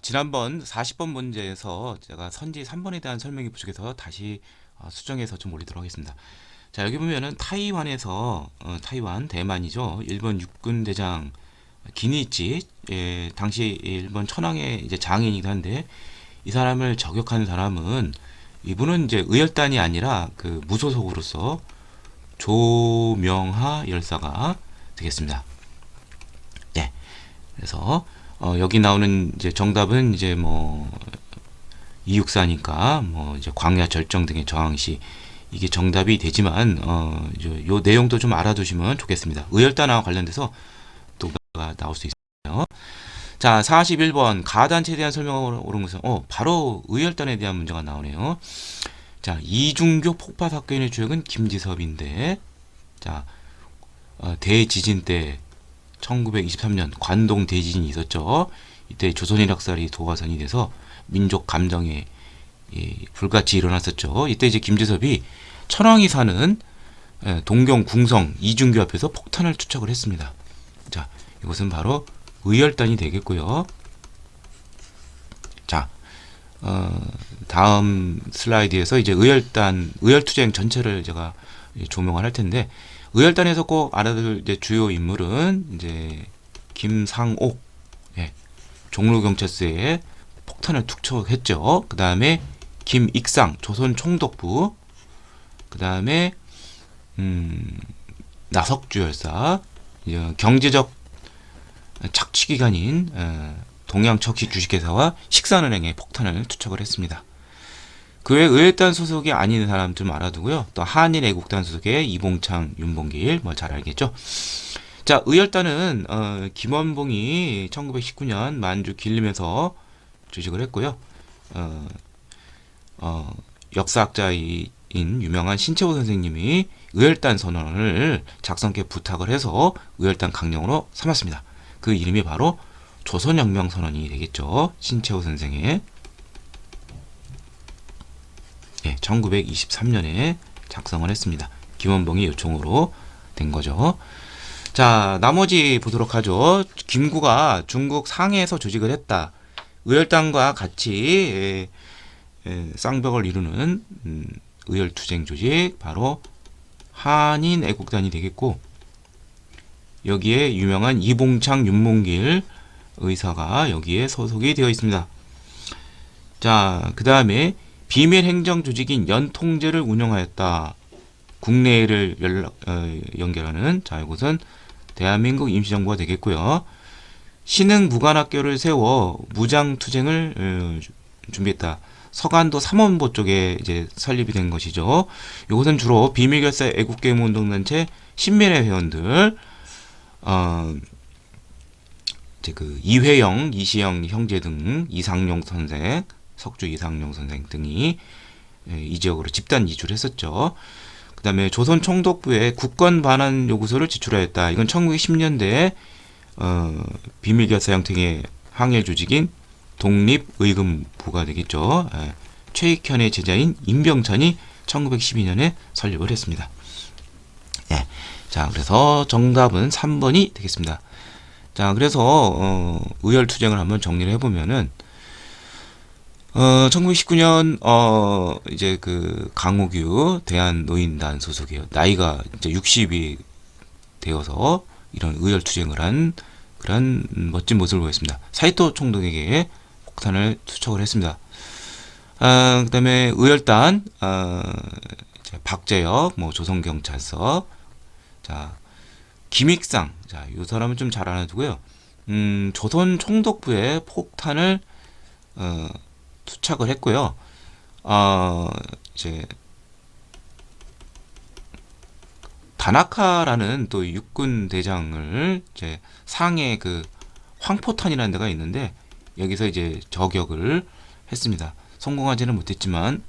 지난번 40번 문제에서 제가 선지 3번에 대한 설명이 부족해서 다시 수정해서 좀 올리도록 하겠습니다. 자, 여기 보면은 타이완에서 타이완 대만이죠. 일본 육군 대장 기니치, 당시 일본 천황의 이제 장인이기도 한데, 이 사람을 저격한 사람은, 이분은 이제 의열단이 아니라 그 무소속으로서 조명하 열사가 되겠습니다. 네. 그래서 여기 나오는 이제 정답은 이제 뭐 이육사니까 뭐 이제 광야 절정 등의 저항 시 이게 정답이 되지만 요 내용도 좀 알아두시면 좋겠습니다. 의열단과 관련돼서 또 나올 수 있어요. 자, 41번 가단체에 대한 설명을 오른 것은 바로 의열단에 대한 문제가 나오네요. 자, 이중교 폭파 사건의 주역은 김지섭인데, 자, 대지진 때 1923년 관동 대지진이 있었죠. 이때 조선인 학살이 도화선이 돼서 민족 감정에 불같이 일어났었죠. 이때 이제 김지섭이 천황이 사는 동경 궁성 이중교 앞에서 폭탄을 투척을 했습니다. 자, 이것은 바로 의열단이 되겠고요. 자, 다음 슬라이드에서 이제 의열투쟁 전체를 제가 조명을 할 텐데, 의열단에서 꼭 알아둘 이제 주요 인물은 이제 김상옥, 종로경찰서에 폭탄을 투척했죠. 그 다음에 김익상, 조선총독부, 그 다음에 나석주 열사, 경제적 착취기관인 동양척시 주식회사와 식산은행에 폭탄을 투척을 했습니다. 그 외 의열단 소속이 아닌 사람 좀 알아두고요. 또 한일애국단 소속의 이봉창, 윤봉길 뭐 잘 알겠죠. 자, 의열단은 김원봉이 1919년 만주 길림에서 조직을 했고요. 역사학자인 유명한 신채호 선생님이 의열단 선언을 작성께 부탁을 해서 의열단 강령으로 삼았습니다. 그 이름이 바로 조선혁명 선언이 되겠죠. 신채호 선생의 1923년에 작성을 했습니다. 김원봉의 요청으로 된 거죠. 자, 나머지 보도록 하죠. 김구가 중국 상해에서 조직을 했다. 의열단과 같이 쌍벽을 이루는 의열투쟁 조직, 바로 한인애국단이 되겠고, 여기에 유명한 이봉창, 윤몽길 의사가 여기에 소속이 되어 있습니다. 자, 그 다음에 비밀 행정 조직인 연통제를 운영하였다. 국내를 연결하는, 자, 이곳은 대한민국 임시정부가 되겠고요. 신흥 무관학교를 세워 무장투쟁을 준비했다. 서간도 삼원보 쪽에 이제 설립이 된 것이죠. 이것은 주로 비밀결사 애국계몽운동단체 신민회 회원들, 이제 그 이회영, 이시영 형제 등, 이상용 선생, 석주 이상용 선생 등이 이 지역으로 집단 이주를 했었죠. 그 다음에 조선 총독부에 국권 반환 요구서를 제출하였다. 이건 1910년대 비밀결사 형태의 항일 조직인 독립의금부가 되겠죠. 최익현의 제자인 임병찬이 1912년에 설립을 했습니다. 자, 그래서 정답은 3번이 되겠습니다. 자, 그래서 의열투쟁을 한번 정리를 해보면은 1919년 이제 그 강옥유 대한노인단 소속이에요. 나이가 이제 60이 되어서 이런 의열투쟁을 한 그런 멋진 모습을 보였습니다. 사이토 총독에게 폭탄을 투척을 했습니다. 그 다음에 의열단, 이제 박재혁, 뭐 조선경찰서, 자, 김익상, 자, 이 사람은 좀 잘 알아두고요. 조선 총독부에 폭탄을 투착을 했고요. 이제 다나카라는 또 육군 대장을 이제 상해 그 황포탄이라는 데가 있는데, 여기서 이제 저격을 했습니다. 성공하지는 못했지만,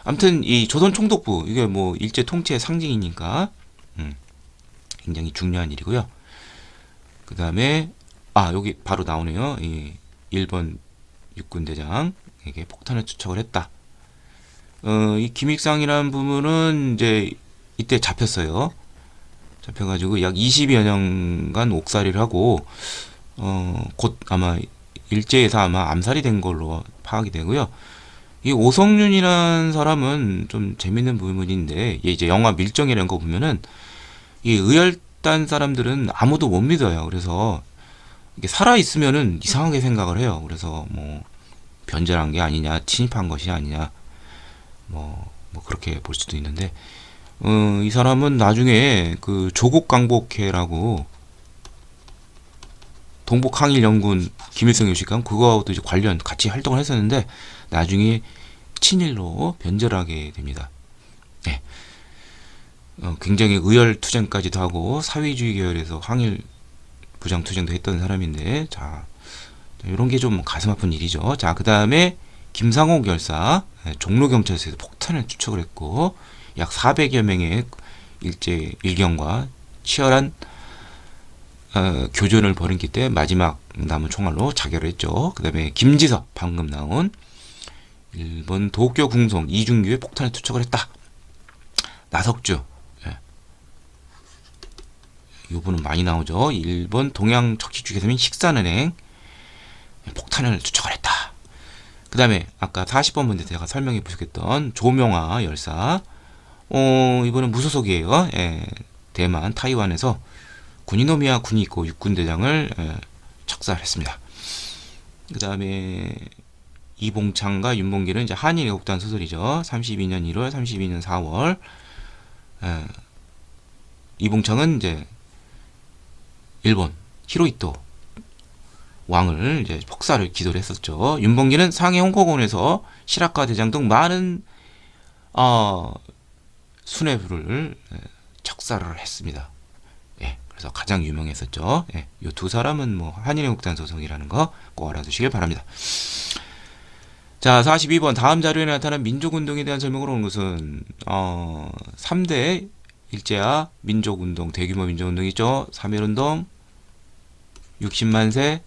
아무튼 이 조선 총독부, 이게 뭐 일제 통치의 상징이니까 굉장히 중요한 일이고요. 그 다음에 여기 바로 나오네요. 이 일본 육군 대장에게 폭탄을 투척을 했다. 이 김익상이라는 부분은 이제 이때 잡혔어요. 잡혀가지고 약 20여 년간 옥살이를 하고 곧 아마 일제에서 아마 암살이 된 걸로 파악이 되고요. 이 오성윤이라는 사람은 좀 재밌는 부분인데, 이제 영화 밀정이라는 거 보면은 이 의열단 사람들은 아무도 못 믿어요. 그래서 이게 살아 있으면은 이상하게 생각을 해요. 그래서 뭐 변절한 게 아니냐, 침입한 것이 아니냐, 뭐 그렇게 볼 수도 있는데, 이 사람은 나중에 그 조국강복회라고 동북항일연군 김일성 요식관 그거하고도 이제 관련 같이 활동을 했었는데 나중에 친일로 변절하게 됩니다. 네. 굉장히 의열투쟁까지도 하고 사회주의 계열에서 항일 부장투쟁도 했던 사람인데, 자, 이런 게 좀 가슴 아픈 일이죠. 자, 그 다음에 김상옥 열사, 종로경찰서에서 폭탄을 투척을 했고 약 400여 명의 일제 일경과 치열한 교전을 벌였기 때문에 마지막 남은 총알로 자결을 했죠. 그 다음에 김지섭, 방금 나온 일본 도쿄 궁성 이중규에 폭탄을 투척을 했다. 나석주, 이분은 많이 나오죠. 일본 동양 척지주계사민 식산은행 폭탄을 투척을 했다. 그 다음에 아까 40번 문제 제가 설명해 보셨던 조명화 열사, 이분은 무소속이에요. 대만, 타이완에서 군이노미야 군이고 육군대장을 척살했습니다. 그 다음에 이봉창과 윤봉길은 이제 한일애국단 소설이죠. 32년 1월, 32년 4월. 이봉창은 이제 일본 히로히토 왕을 이제 폭사를 기도를 했었죠. 윤봉길은 상해 홍콩원에서 시라카 대장 등 많은 수뇌부를 척살을 했습니다. 그래서 가장 유명했었죠. 이 두 사람은 뭐 한일애국단 소속이라는 거 꼭 알아두시길 바랍니다. 자, 42번 다음 자료에 나타난 민족운동에 대한 설명을 온 것은 3대 일제야 민족운동, 대규모 민족운동이 있죠. 3.1운동, 60만 세,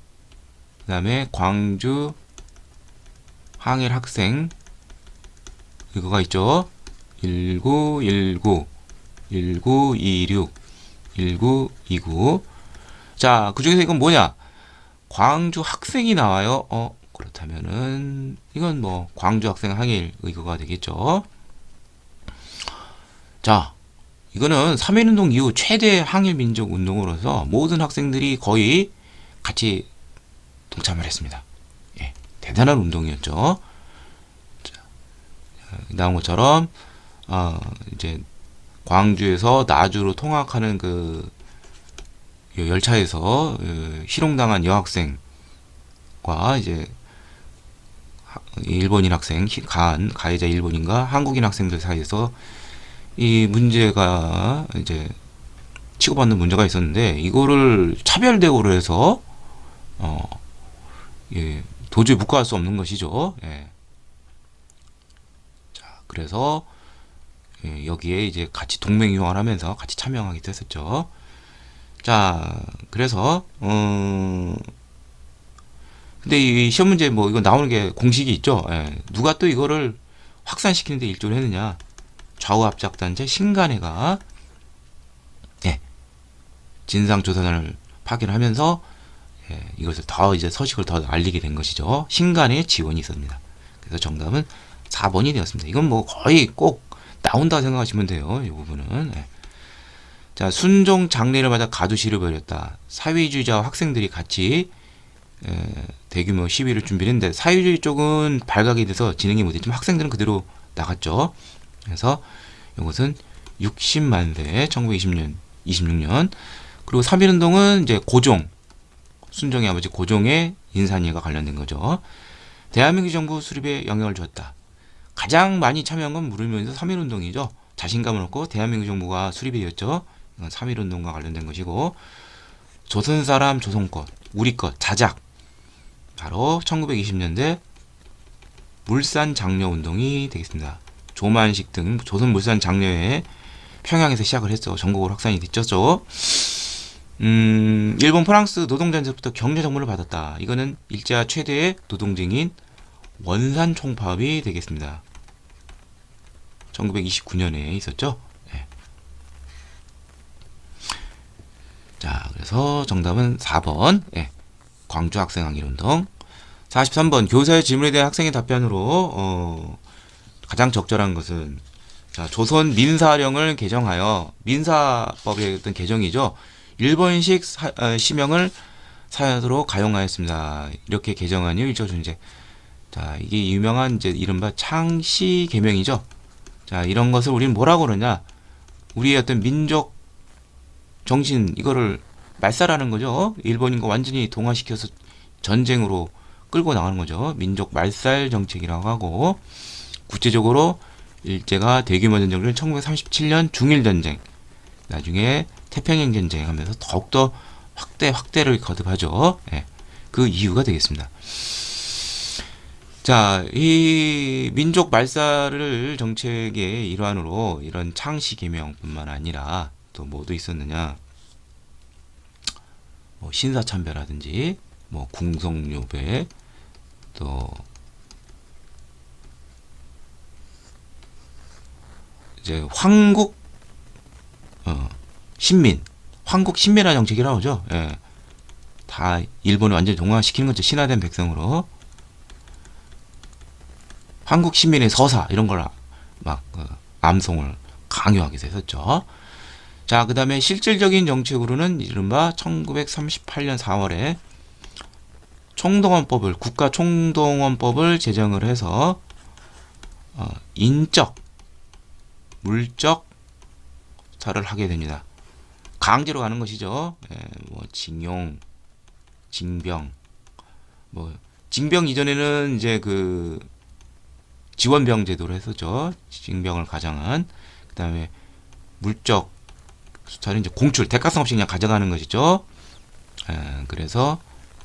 그 다음에 광주 항일 학생 이거가 있죠. 1919, 1926, 1929. 자, 그 중에서 이건 뭐냐? 광주 학생이 나와요. 그렇다면은 이건 뭐 광주 학생 항일 이거가 되겠죠. 자, 이거는 3.1운동 이후 최대 항일 민족 운동으로서 모든 학생들이 거의 같이 동참을 했습니다. 대단한 운동이었죠. 자, 나온 것처럼 이제 광주에서 나주로 통학하는 그 열차에서 희롱당한 여학생과 이제 일본인 학생, 가해자 일본인과 한국인 학생들 사이에서 이 문제가 이제 치고받는 문제가 있었는데 이거를 차별 대우를 해서 도저히 묵과할 수 없는 것이죠. 자, 그래서 여기에 이제 같이 동맹유학을 하면서 같이 참여하기도 했었죠. 자, 그래서 근데 이 시험 문제 뭐 이거 나오는 게 공식이 있죠. 누가 또 이거를 확산시키는데 일조를 했느냐? 좌우 합작 단체 신간회가 진상조사단을 파견하면서 이것을 더 이제 서식을 더 알리게 된 것이죠. 신간의 지원이 있었습니다. 그래서 정답은 4번이 되었습니다. 이건 뭐 거의 꼭 나온다 생각하시면 돼요. 이 부분은. 자, 순종 장례를 맞아 가두시를 벌였다. 사회주의자와 학생들이 같이 대규모 시위를 준비했는데 사회주의 쪽은 발각이 돼서 진행이 못했지만 학생들은 그대로 나갔죠. 그래서 이것은 60만 세 1920년 26년. 그리고 3.1운동은 이제 고종, 순종의 아버지 고종의 인산이가 관련된 거죠. 대한민국 정부 수립에 영향을 주었다. 가장 많이 참여한 건 물으면서 3.1운동이죠. 자신감을 얻고 대한민국 정부가 수립이 되었죠. 이건 3.1운동과 관련된 것이고, 조선 사람 조선 것, 우리 것, 자작. 바로 1920년대 물산 장려 운동이 되겠습니다. 조만식 등 조선 물산 장려회 평양에서 시작을 했죠. 전국으로 확산이 됐죠. 일본 프랑스 노동자들부터 격려 정보를 받았다. 이거는 일제와 최대의 노동쟁인 원산 총파업이 되겠습니다. 1929년에 있었죠. 자, 그래서 정답은 4번. 광주 학생 항일 운동. 43번 교사의 질문에 대한 학생의 답변으로 가장 적절한 것은 자, 조선 민사령을 개정하여 민사법의 어떤 개정이죠. 일본식 시명을 사야도록 가용하였습니다. 이렇게 개정한 이후 일조 존재. 자, 이게 유명한 이제 이른바 창씨 개명이죠. 자, 이런 것을 우리는 뭐라고 그러냐? 우리의 어떤 민족 정신 이거를 말살하는 거죠. 일본인과 완전히 동화시켜서 전쟁으로 끌고 나가는 거죠. 민족 말살 정책이라고 하고 구체적으로 일제가 대규모 전쟁을 1937년 중일전쟁 나중에 태평양 전쟁 하면서 더욱더 확대를 거듭하죠. 예, 그 이유가 되겠습니다. 자, 이 민족 말살을 정책의 일환으로 이런 창씨 개명뿐만 아니라 또 뭐도 있었느냐? 뭐 신사참배라든지 뭐 궁성요배 또 이제 황국 황국 신민화 정책이라고 하죠. 예. 다 일본을 완전히 동화시키는 거죠. 신화된 백성으로. 한국 시민의 서사 이런 걸 막 암송을 강요하게 됐었죠. 자, 그 다음에 실질적인 정책으로는 이른바 1938년 4월에 총동원법을 국가 총동원법을 제정을 해서 인적, 물적 사를 하게 됩니다. 강제로 가는 것이죠. 예, 뭐 징용, 징병, 뭐 징병 이전에는 이제 그 지원병 제도를 했었죠. 징병을 가장한. 그 다음에 물적 수탈은 이제 공출, 대가성 없이 그냥 가져가는 것이죠. 그래서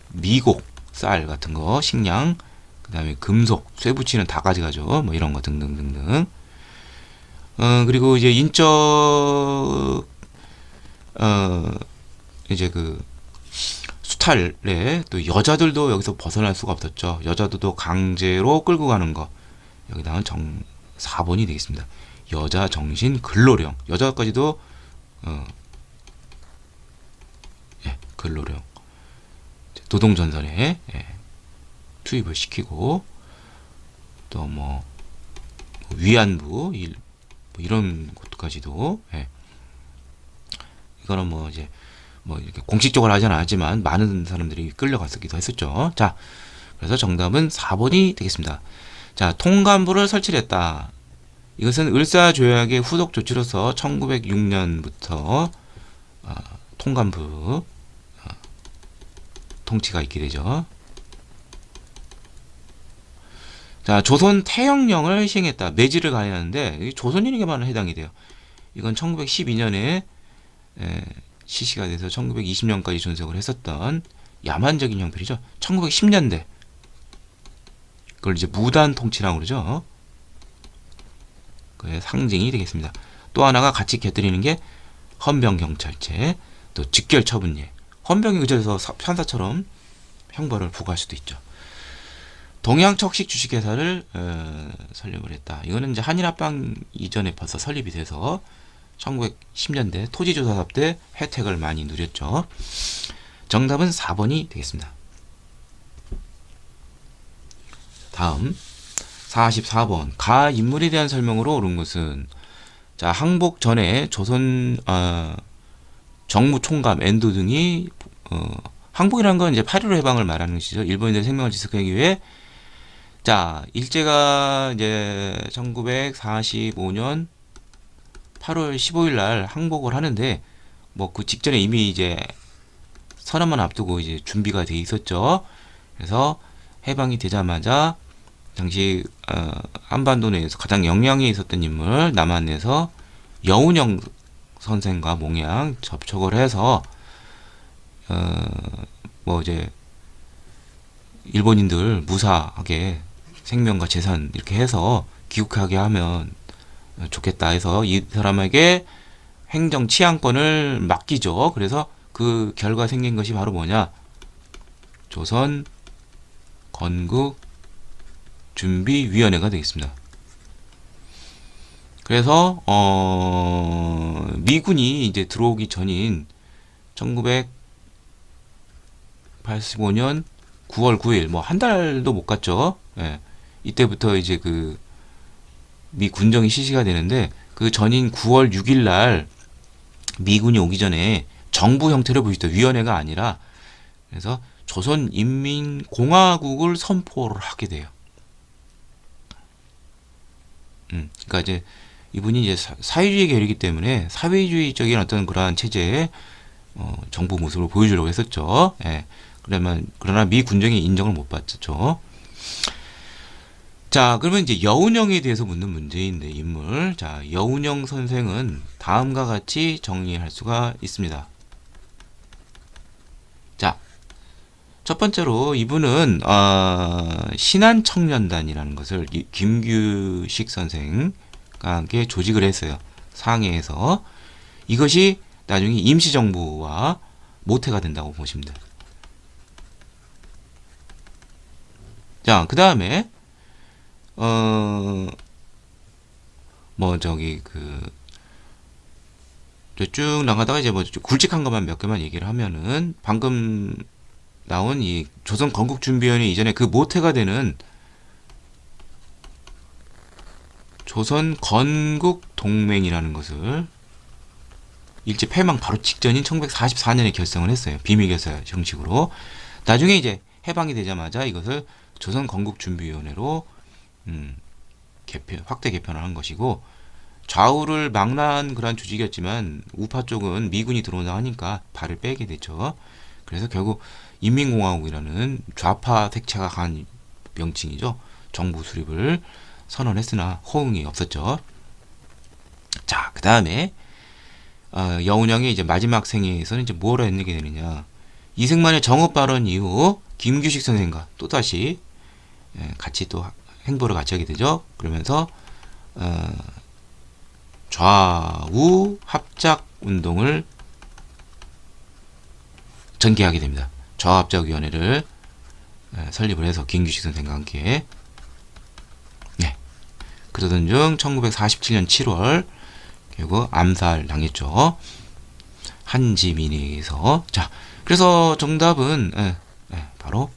미곡, 쌀 같은 거, 식량, 그 다음에 금속, 쇠붙이는 다 가져가죠. 뭐 이런 거 등등등등. 그리고 이제 인적, 이제 그 수탈에 또 여자들도 여기서 벗어날 수가 없었죠. 여자들도 강제로 끌고 가는 거. 여기다가 4번이 되겠습니다. 여자 정신 근로령. 여자까지도 근로령. 노동전선에 투입을 시키고 또 뭐 위안부 뭐 이런 것까지도 이거는 뭐 이제 뭐 이렇게 공식적으로 하지는 않았지만 많은 사람들이 끌려갔었기도 했었죠. 자, 그래서 정답은 4번이 되겠습니다. 자, 통감부를 설치를 했다. 이것은 을사조약의 후속 조치로서 1906년부터 통감부 통치가 있게 되죠. 자, 조선 태영령을 시행했다. 매지를 가해하는데 조선인에게만 해당이 돼요. 이건 1912년에 실시가 돼서 1920년까지 존속을 했었던 야만적인 형편이죠. 1910년대 그걸 이제 무단 통치라고 그러죠. 그의 상징이 되겠습니다. 또 하나가 같이 곁들이는 게 헌병경찰제, 또 직결처분예. 헌병이 그저서 판사처럼 형벌을 부과할 수도 있죠. 동양척식 주식회사를 설립을 했다. 이거는 이제 한일합방 이전에 벌써 설립이 돼서 1910년대 토지조사삽 때 혜택을 많이 누렸죠. 정답은 4번이 되겠습니다. 다음 44번 가 인물에 대한 설명으로 옳은 것은 자, 항복 전에 조선 정무총감 엔도 등이 항복이라는 건 이제 8.15 해방을 말하는 것이죠. 일본인들의 생명을 지속하기 위해 자, 일제가 이제 1945년 8월 15일 날 항복을 하는데 뭐 그 직전에 이미 이제 선언만 앞두고 이제 준비가 돼 있었죠. 그래서 해방이 되자마자 당시 한반도 내에서 가장 영향이 있었던 인물 남한에서 여운형 선생과 몽양 접촉을 해서 뭐 이제 일본인들 무사하게 생명과 재산 이렇게 해서 귀국하게 하면 좋겠다 해서 이 사람에게 행정 치안권을 맡기죠. 그래서 그 결과 생긴 것이 바로 뭐냐? 조선 건국 준비위원회가 되겠습니다. 그래서 미군이 이제 들어오기 전인 1985년 9월 9일 뭐 한 달도 못 갔죠. 예. 이때부터 이제 그 미 군정이 실시가 되는데 그 전인 9월 6일 날 미군이 오기 전에 정부 형태로 보시죠. 위원회가 아니라 그래서 조선인민공화국을 선포를 하게 돼요. 그러니까 이제 이분이 이제 사회주의 계열이기 때문에 사회주의적인 어떤 그러한 체제의 정부 모습을 보여주려고 했었죠. 예. 그러나 미 군정이 인정을 못 받았죠. 자, 그러면 이제 여운형에 대해서 묻는 문제인데 인물. 자, 여운형 선생은 다음과 같이 정리할 수가 있습니다. 자, 첫 번째로 이분은 신한청년단이라는 것을 김규식 선생과 함께 조직을 했어요. 상해에서. 이것이 나중에 임시정부와 모태가 된다고 보시면 돼요. 자, 그 다음에 쭉 나가다가 이제 뭐 굵직한 것만 몇 개만 얘기를 하면은 방금 나온 이 조선 건국준비위원회 이전에 그 모태가 되는 조선 건국동맹이라는 것을 일제 패망 바로 직전인 1944년에 결성을 했어요. 비밀결사 형식으로. 나중에 이제 해방이 되자마자 이것을 조선 건국준비위원회로 확대 개편을 한 것이고, 좌우를 망라한 그런 조직이었지만 우파 쪽은 미군이 들어온다 하니까 발을 빼게 됐죠. 그래서 결국 인민공화국이라는 좌파 색채가 강한 명칭이죠. 정부 수립을 선언했으나 호응이 없었죠. 자, 그 다음에 여운형의 이제 마지막 생애에서는 이제 뭐라 했게 되느냐. 이승만의 정읍 발언 이후 김규식 선생과 또다시 같이 또 행보를 같이 하게 되죠. 그러면서 좌우 합작 운동을 전개하게 됩니다. 좌합작위원회를 설립을 해서 김규식 선생과 함께. 그러던 중 1947년 7월 결국 암살 당했죠. 한지민에서. 자, 그래서 정답은 바로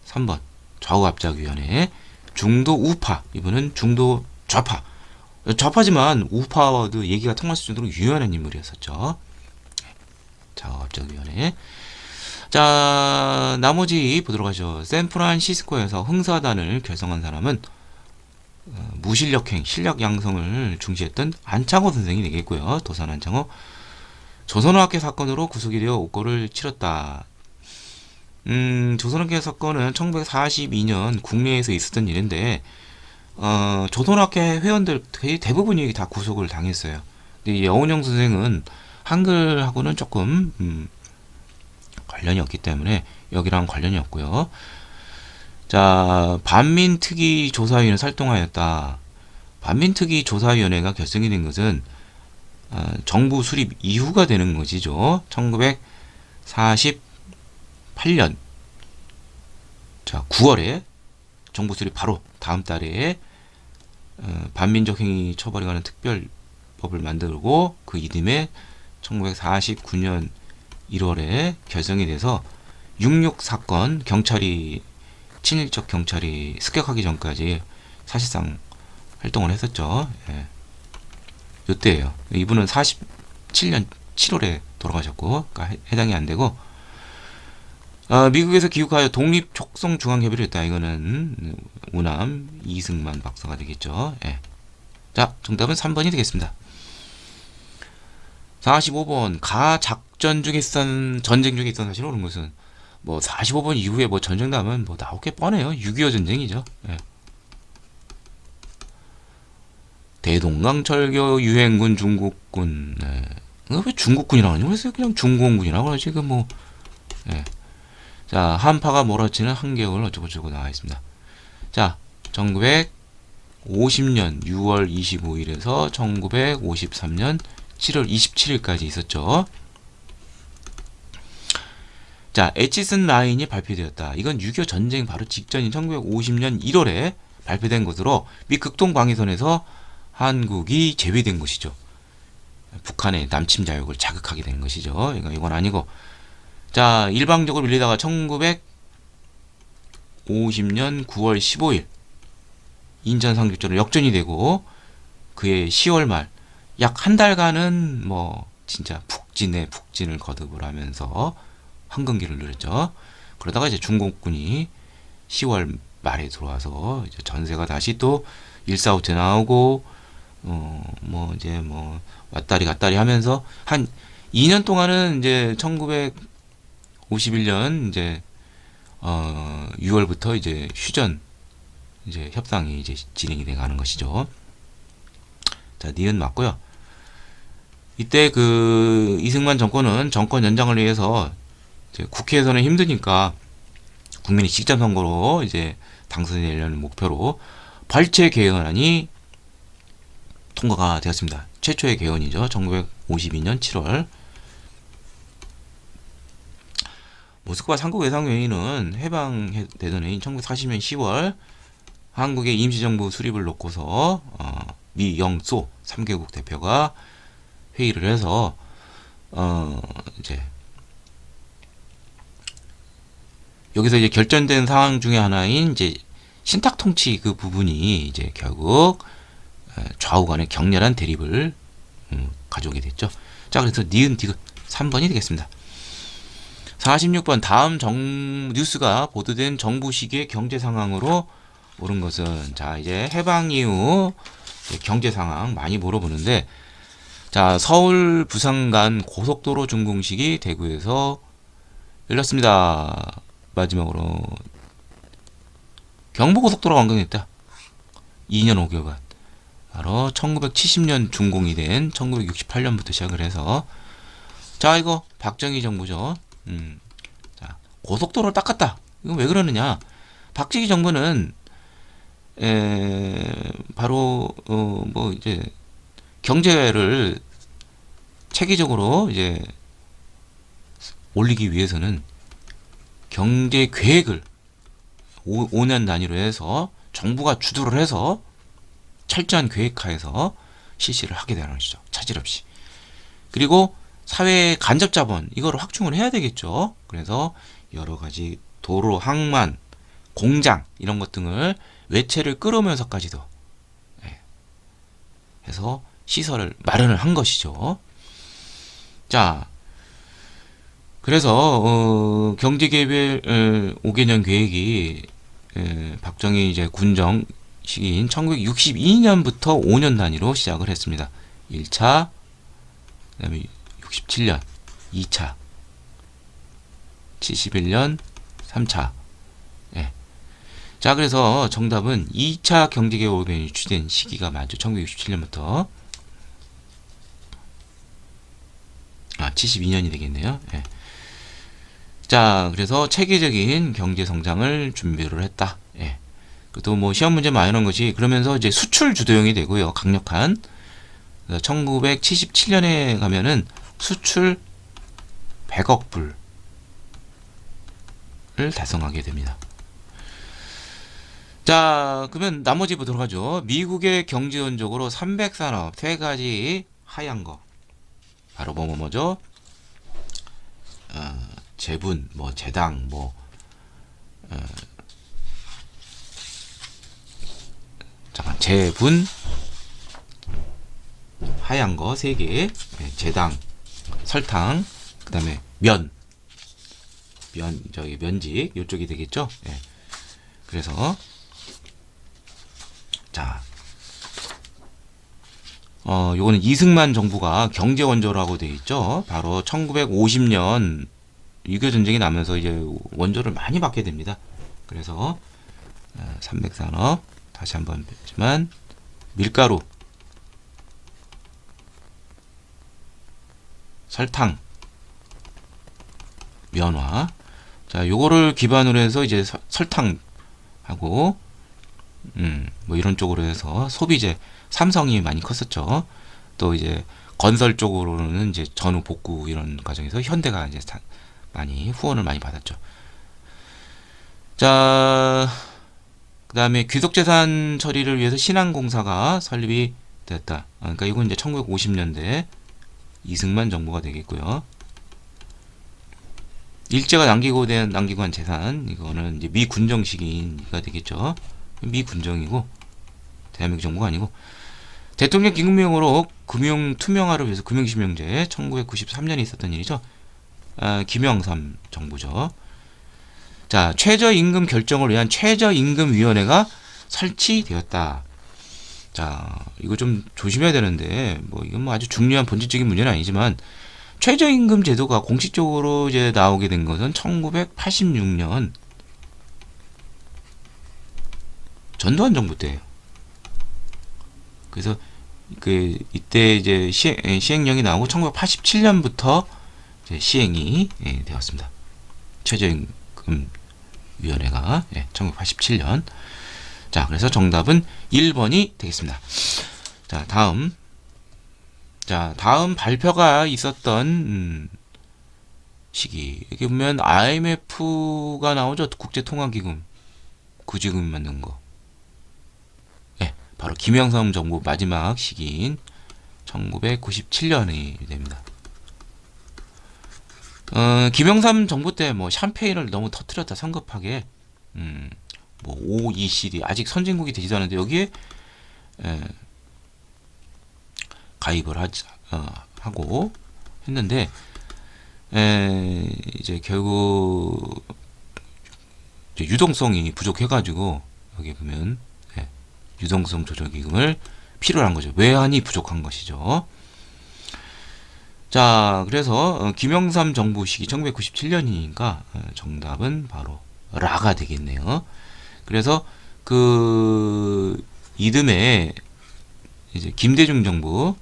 3번 좌우합작위원회. 중도 우파, 이분은 중도 좌파. 좌파지만 우파와도 얘기가 통할 수 정도로 유연한 인물이었었죠. 좌우합작위원회. 자, 나머지 보도록 하죠. 샌프란시스코에서 흥사단을 결성한 사람은 무실력행, 실력 양성을 중시했던 안창호 선생이 되겠고요. 도산 안창호. 조선어학회 사건으로 구속이 되어 옥고를 치렀다. 조선학회 사건은 1942년 국내에서 있었던 일인데 조선학회 회원들 대부분이 다 구속을 당했어요. 근데 여운형 선생은 한글하고는 조금 관련이 없기 때문에 여기랑 관련이 없고요. 자, 반민특위조사위원회 활동하였다. 반민특위조사위원회가 결성이 된 것은 정부 수립 이후가 되는 것이죠. 1948년 자 9월에 정부 수립 바로 다음 달에 반민족 행위 처벌에 관한 특별법을 만들고 그 이듬해 1949년 1월에 결성이 돼서 6.6 사건 친일적 경찰이 습격하기 전까지 사실상 활동을 했었죠. 이때예요. 이분은 47년 7월에 돌아가셨고, 그러니까 해당이 안 되고, 미국에서 귀국하여 독립촉성중앙협의를 했다. 이거는 우남 이승만 박사가 되겠죠. 자, 정답은 3번이 되겠습니다. 45번 전쟁 중에 있던 사실 옳은 것은 뭐 45번 이후에 뭐 전쟁 나면 뭐 나올 게 뻔해요. 6.25 전쟁이죠. 대동강철교 유행군 중국군. 왜 중국군이라고 하지? 그래서 그냥 중공군이라고 그러지. 자, 한파가 몰아치는 한겨울 어쩌고저쩌고 나와 있습니다. 자, 1950년 6월 25일에서 1953년 7월 27일까지 있었죠. 자, 에치슨 라인이 발표되었다. 이건 6.25 전쟁 바로 직전인 1950년 1월에 발표된 것으로 미 극동 방위선에서 한국이 제외된 것이죠. 북한의 남침 자욕을 자극하게 된 것이죠. 이건 아니고. 자, 일방적으로 밀리다가 1950년 9월 15일 인천 상륙전으로 역전이 되고 그해 10월 말 약 한 달간은 뭐 진짜 북진에 북진을 거듭을 하면서 황금기를 누렸죠. 그러다가 이제 중국군이 10월 말에 들어와서 이제 전세가 다시 또 145체 나오고 뭐 이제 뭐 왔다리 갔다리 하면서 한 2년 동안은 이제 1951년 이제 6월부터 이제 휴전 이제 협상이 이제 진행이 돼 가는 것이죠. 자, 니은 맞고요. 이때 그 이승만 정권은 정권 연장을 위해서 이제 국회에서는 힘드니까 국민이 직접 선거로 이제 당선이 되려는 목표로 발췌 개헌안이 통과가 되었습니다. 최초의 개헌이죠. 1952년 7월. 모스크바 삼국외상회의는 해방되던 해인 1940년 10월 한국의 임시정부 수립을 놓고서 미, 영, 소 3개국 대표가 회의를 해서 이제 여기서 이제 결정된 상황 중에 하나인 이제 신탁 통치 그 부분이 이제 결국 좌우 간의 격렬한 대립을 가져오게 됐죠. 자, 그래서 니은 디귿 3번이 되겠습니다. 46번 다음 뉴스가 보도된 정부 시기의 경제 상황으로 옳은 것은 자, 이제 해방 이후 경제 상황 많이 물어보는데 자, 서울 부산 간 고속도로 준공식이 대구에서 열렸습니다. 마지막으로 경부고속도로가 완공했다. 2년 5개월간. 바로 1970년 준공이 된 1968년부터 시작을 해서 자, 이거 박정희 정부죠. 자, 고속도로를 닦았다. 이거 왜 그러느냐? 박정희 정부는 바로 뭐 이제 경제를 체계적으로 이제 올리기 위해서는 경제 계획을 5년 단위로 해서 정부가 주도를 해서 철저한 계획하에서 실시를 하게 되는 것이죠. 차질 없이. 그리고 사회 간접 자본 이거를 확충을 해야 되겠죠. 그래서 여러 가지 도로, 항만, 공장 이런 것 등을 외채를 끌어오면서까지도 해서 시설을 마련을 한 것이죠. 자, 그래서 경제개발 5개년 계획이 박정희 이제 군정 시기인 1962년부터 5년 단위로 시작을 했습니다. 1차, 그다음에 67년, 2차, 71년, 3차. 예. 자, 그래서 정답은 2차 경제개발 5개년이 유치된 시기가 맞죠. 1967년부터 72년이 되겠네요. 예. 자, 그래서 체계적인 경제 성장을 준비를 했다. 예. 또 뭐 시험 문제 많이 나온 것이 그러면서 이제 수출 주도형이 되고요. 강력한 1977년에 가면은 수출 100억 불을 달성하게 됩니다. 자, 그러면 나머지 보도록 하죠. 미국의 경제원적으로 300산업 세 가지 하얀 거 바로 뭐죠? 재분, 뭐 재당, 뭐 잠깐 재분 하얀 거 3개, 재당, 설탕, 그 다음에 저기 면직 이쪽이 되겠죠. 예. 그래서 자, 요거는 이승만 정부가 경제 원조라고 되어 있죠. 바로 1950년 6.25 전쟁이 나면서 이제 원조를 많이 받게 됩니다. 그래서 300산업 다시 한번 뵙지만 밀가루, 설탕, 면화. 자, 요거를 기반으로 해서 이제 설탕하고 뭐 이런 쪽으로 해서 소비재 삼성이 많이 컸었죠. 또 이제 건설 쪽으로는 이제 전후 복구 이런 과정에서 현대가 이제 많이 후원을 많이 받았죠. 자, 그 다음에 귀속재산 처리를 위해서 신한공사가 설립이 됐다. 그러니까 이건 이제 1950년대 이승만 정부가 되겠고요. 일제가 남기고 한 재산, 이거는 이제 미군정 시기가 되겠죠. 미군정이고 대한민국 정부가 아니고. 대통령 긴급명으로 금융 투명화를 위해서 금융실명제 1993년에 있었던 일이죠. 김영삼 정부죠. 자, 최저임금 결정을 위한 최저임금위원회가 설치되었다. 자, 이거 좀 조심해야 되는데, 뭐 이건 뭐 아주 중요한 본질적인 문제는 아니지만, 최저임금 제도가 공식적으로 이제 나오게 된 것은 1986년 전두환 정부 때예요. 그래서 이때 이제 시행령이 나오고 1987년부터 이제 시행이 되었습니다. 최저임금 위원회가 1987년. 자, 그래서 정답은 1번이 되겠습니다. 자, 다음 발표가 있었던 시기. 여기 보면 IMF가 나오죠. 국제통화기금. 구지금 만든 거. 바로 김영삼 정부 마지막 시기인 1997년이 됩니다. 김영삼 정부 때 뭐 샴페인을 너무 터뜨렸다 성급하게, 뭐 OECD 아직 선진국이 되지도 않은데 여기에 가입을 하고 했는데, 이제 결국 이제 유동성이 부족해가지고 여기 보면 유동성 조정기금을 필요로 한 거죠. 외환이 부족한 것이죠. 자, 그래서 김영삼 정부 시기 1997년이니까 정답은 바로 라가 되겠네요. 그래서 그 이듬해 이제 김대중 정부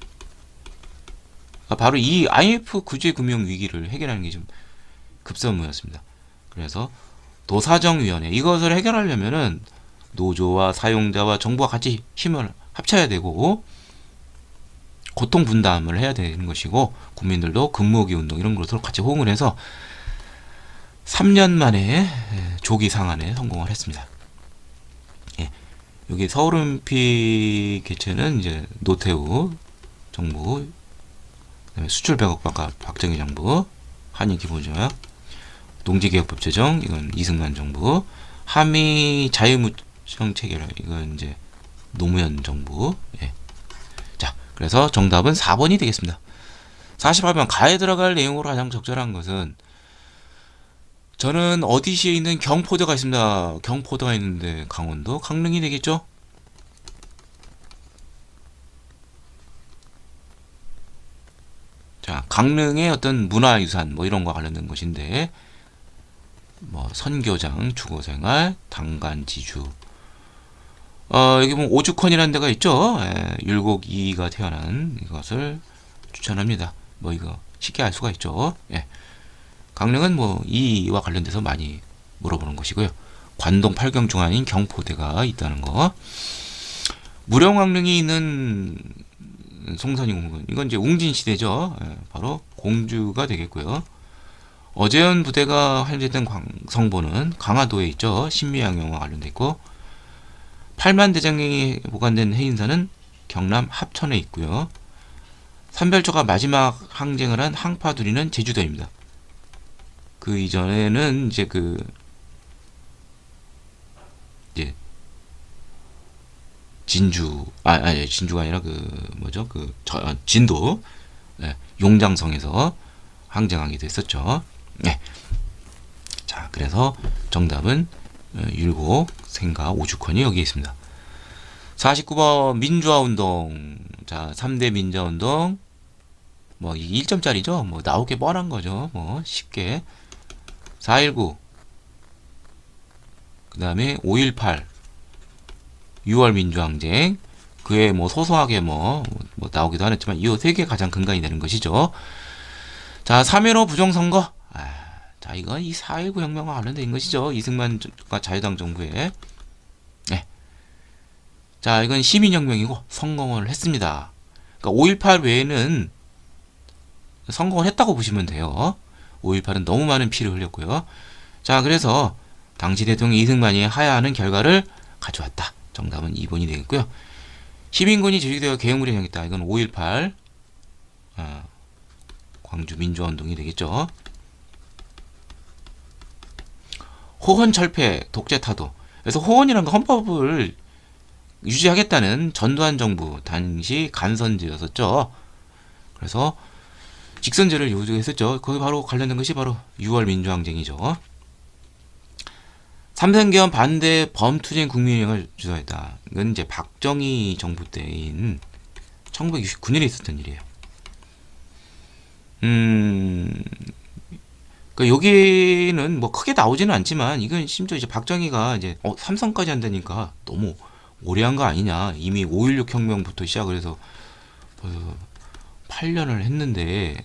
바로 이 IMF 구제 금융 위기를 해결하는 게 좀 급선무였습니다. 그래서 도사정위원회, 이것을 해결하려면은 노조와 사용자와 정부가 같이 힘을 합쳐야 되고 고통 분담을 해야 되는 것이고, 국민들도 근무기 운동 이런 것으로 같이 호응을 해서 3년 만에 조기 상한에 성공을 했습니다. 여기 서울올림픽 개최는 이제 노태우 정부, 그다음에 수출 100억 박정희 정부, 한일 기본조약, 농지개혁법 제정, 이건 이승만 정부, 한미 자유무역 체결, 이건 이제 노무현 정부. 자, 그래서 정답은 4번이 되겠습니다. 48번 가에 들어갈 내용으로 가장 적절한 것은, 저는 어디시에 있는 경포대가 있습니다. 경포대가 있는데 강원도 강릉이 되겠죠? 자, 강릉의 어떤 문화유산 뭐 이런 거 관련된 것인데, 뭐 선교장, 주거생활, 당간지주, 여기 보면 오죽헌이라는 데가 있죠. 율곡이가 태어난 이것을 추천합니다. 뭐 이거 쉽게 알 수가 있죠. 강릉은 뭐 이와 관련돼서 많이 물어보는 것이고요. 관동 팔경 중앙인 경포대가 있다는 거. 무령왕릉이 있는 송산이 공군, 이건 이제 웅진 시대죠. 바로 공주가 되겠고요. 어재현 부대가 활용됐던 성보는 강화도에 있죠. 신미양영과 관련돼 있고, 팔만대장경이 보관된 해인사는 경남 합천에 있고요. 삼별초가 마지막 항쟁을 한 항파두리는 제주도입니다. 그 이전에는 이제 이제 진주가 아니라 진도, 용장성에서 항쟁하기도 했었죠. 자, 그래서 정답은 율곡, 생가, 오죽헌이 여기 있습니다. 49번 민주화운동. 자, 3대 민주화운동. 뭐 1점짜리죠. 뭐 나오게 뻔한 거죠. 뭐 쉽게. 4.19, 그 다음에 5.18, 6월 민주항쟁, 그에 뭐 소소하게 뭐 나오기도 하겠지만 이 세 개 가장 근간이 되는 것이죠. 자, 3.15 부정선거. 자, 이건 이 4.19 혁명과 관련된 것이죠. 이승만과 자유당 정부에. 자, 이건 시민혁명이고 성공을 했습니다. 그러니까 5.18 외에는 성공을 했다고 보시면 돼요. 5.18은 너무 많은 피를 흘렸고요. 자, 그래서 당시 대통령 이승만이 하야하는 결과를 가져왔다. 정답은 2번이 되겠고요. 시민군이 조직되어 계엄을 행했다. 이건 5.18 광주 민주화운동이 되겠죠. 호헌 철폐, 독재 타도. 그래서 호헌이라는 거 헌법을 유지하겠다는 전두환 정부 당시 간선제였었죠. 그래서 직선제를 요구했었죠. 거기 바로 관련된 것이 바로 6월 민주항쟁이죠. 삼선개헌 반대 범투쟁 국민행을 주도했다. 이건 이제 박정희 정부 때인 1969년에 있었던 일이에요. 그러니까 여기는 뭐 크게 나오지는 않지만 이건 심지어 이제 박정희가 이제 삼선까지 한다니까 너무 오래 한 거 아니냐. 이미 5.16 혁명부터 시작을 해서 8년을 했는데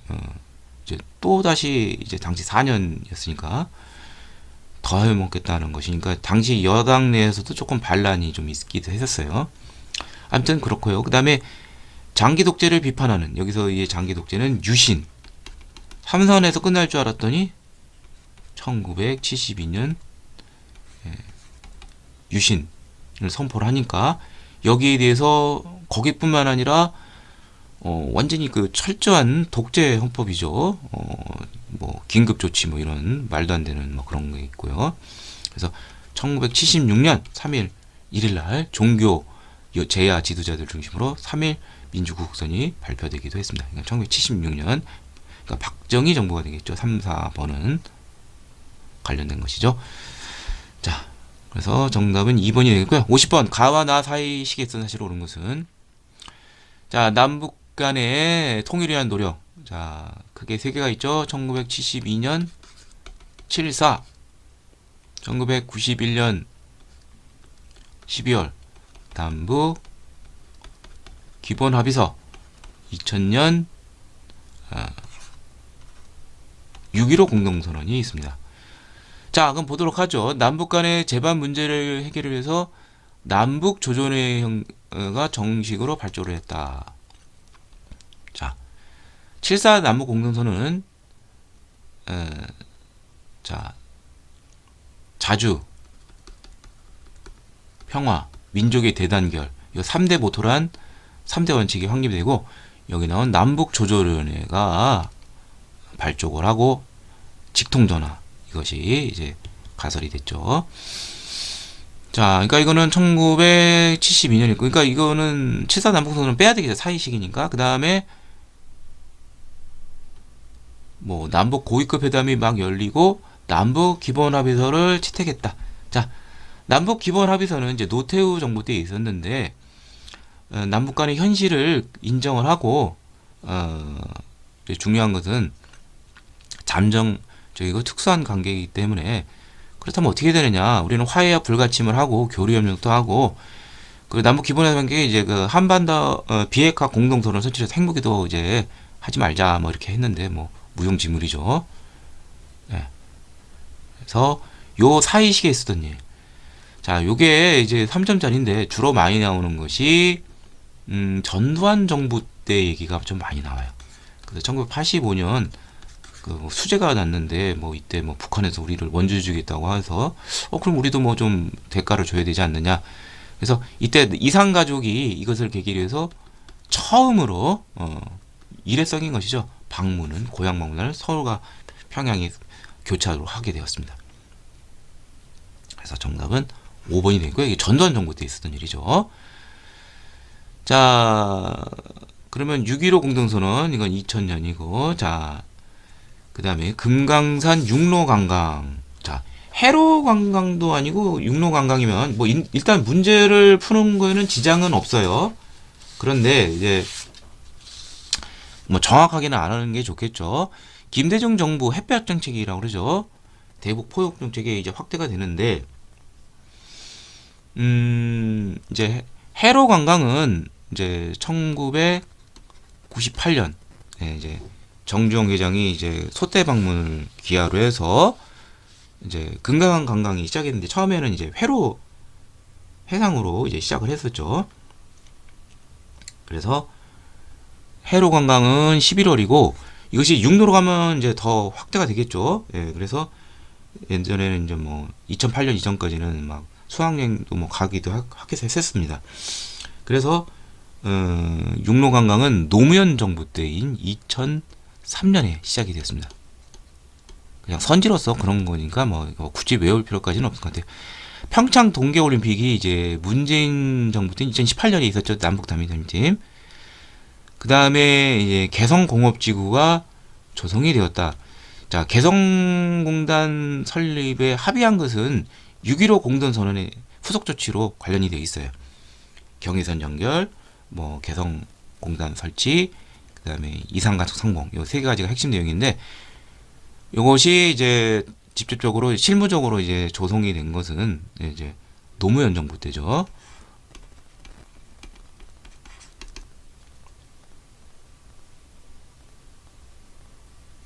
이제 또 다시 이제 당시 4년이었으니까 더 해먹겠다는 것이니까 당시 여당 내에서도 조금 반란이 좀 있기도 했었어요. 아무튼 그렇고요. 그 다음에 장기 독재를 비판하는, 여기서 이 장기 독재는 유신. 삼선에서 끝날 줄 알았더니 1972년 유신을 선포를 하니까 여기에 대해서 거기뿐만 아니라 완전히 그 철저한 독재 헌법이죠. 뭐 긴급 조치 뭐 이런 말도 안 되는 뭐 그런 게 있고요. 그래서 1976년 3일 1일 날 종교 제야 지도자들 중심으로 3일 민주국선이 발표되기도 했습니다. 그러니까 1976년 그러니까 박정희 정부가 되겠죠. 3, 4번은 관련된 것이죠. 자, 그래서 정답은 2번이 되겠고요. 50번 가와 나 사이 시기에서 사실 옳은 것은 자, 남북 간의 통일을 위한 노력. 자, 그게 세 개가 있죠. 1972년 7.4, 1991년 12월 남북 기본 합의서, 2000년 6.15 공동선언이 있습니다. 자, 그럼 보도록 하죠. 남북 간의 제반 문제를 해결을 위해서 남북 조정회의가 정식으로 발족을 했다. 자, 7.4 남북 공동선언은 자, 자주, 평화, 민족의 대단결, 이 3대 모토란 3대 원칙이 확립되고 여기 나온 남북 조정위원회가 발족을 하고 직통전화 이것이 이제 가설이 됐죠. 자, 그러니까 이거는 1972년이고, 그러니까 이거는 7.4 남북선언은 빼야 되겠죠. 사이식이니까. 그 다음에 뭐 남북 고위급 회담이 막 열리고 남북 기본 합의서를 채택했다. 자, 남북 기본 합의서는 이제 노태우 정부 때 있었는데 남북 간의 현실을 인정을 하고 중요한 것은 잠정적이고 특수한 관계이기 때문에 그렇다면 어떻게 되느냐? 우리는 화해와 불가침을 하고 교류 협력도 하고 그 남북 기본 관계 이제 그 한반도 비핵화 공동선언 설치해서 핵무기도 이제 하지 말자 뭐 이렇게 했는데 뭐 무용지물이죠. 네. 그래서 요 사이 시기에 있었던 일. 자, 요게 이제 3점짜리인데 주로 많이 나오는 것이 전두환 정부 때 얘기가 좀 많이 나와요. 그래서 1985년 그 수재가 났는데 뭐 이때 뭐 북한에서 우리를 원주 주겠다고 해서 그럼 우리도 뭐 좀 대가를 줘야 되지 않느냐. 그래서 이때 이산 가족이 이것을 계기로 해서 처음으로 일회성인 것이죠. 방문은 고향 방문을 서울과 평양이 교차로 하게 되었습니다. 그래서 정답은 5번이 되고요. 이게 전두환 정부 때 있었던 일이죠. 자, 그러면 6.15 공동선언 이건 2000년이고 자, 그 다음에 금강산 육로관광. 자, 해로관광도 아니고 육로관광이면 뭐 일단 문제를 푸는 거에는 지장은 없어요. 그런데 이제 뭐 정확하게는 안 하는 게 좋겠죠. 김대중 정부 햇볕 정책이라고 그러죠. 대북 포역 정책이 이제 확대가 되는데 이제 해로 관광은 이제 1998년 이제 정주영 회장이 이제 소떼 방문을 기하로 해서 이제 금강 관광이 시작했는데 처음에는 이제 회로 해상으로 이제 시작을 했었죠. 그래서 해로 관광은 11월이고 이것이 육로로 가면 이제 더 확대가 되겠죠. 예, 그래서 예전에는 이제 뭐 2008년 이전까지는 막 수학여행도 뭐 가기도 하기도 했었습니다. 그래서 육로 관광은 노무현 정부 때인 2003년에 시작이 되었습니다. 그냥 선지로서 그런 거니까 뭐 이거 굳이 외울 필요까지는 없을 것 같아요. 평창 동계올림픽이 이제 문재인 정부 때 2018년에 있었죠. 남북 단일팀. 그 다음에 이제 개성공업지구가 조성이 되었다. 자, 개성공단 설립에 합의한 것은 6.15 공동선언의 후속 조치로 관련이 되어 있어요. 경의선 연결, 뭐 개성공단 설치, 그 다음에 이산가속 성공, 요 세 가지가 핵심 내용인데, 이것이 이제 직접적으로 실무적으로 이제 조성이 된 것은 이제 노무현 정부 때죠.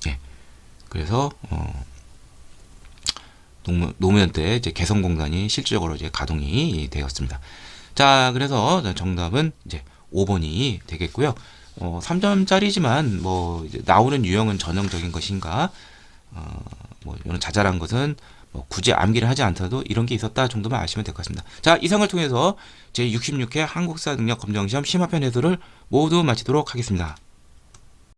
예. 그래서 노무현 때 이제 개성공단이 실질적으로 이제 가동이 되었습니다. 자, 그래서 정답은 이제 5번이 되겠고요. 3점짜리지만 뭐 이제 나오는 유형은 전형적인 것인가, 뭐 이런 자잘한 것은 뭐 굳이 암기를 하지 않더라도 이런 게 있었다 정도만 아시면 될 것 같습니다. 자, 이상을 통해서 제66회 한국사 능력 검정시험 심화편 해설을 모두 마치도록 하겠습니다.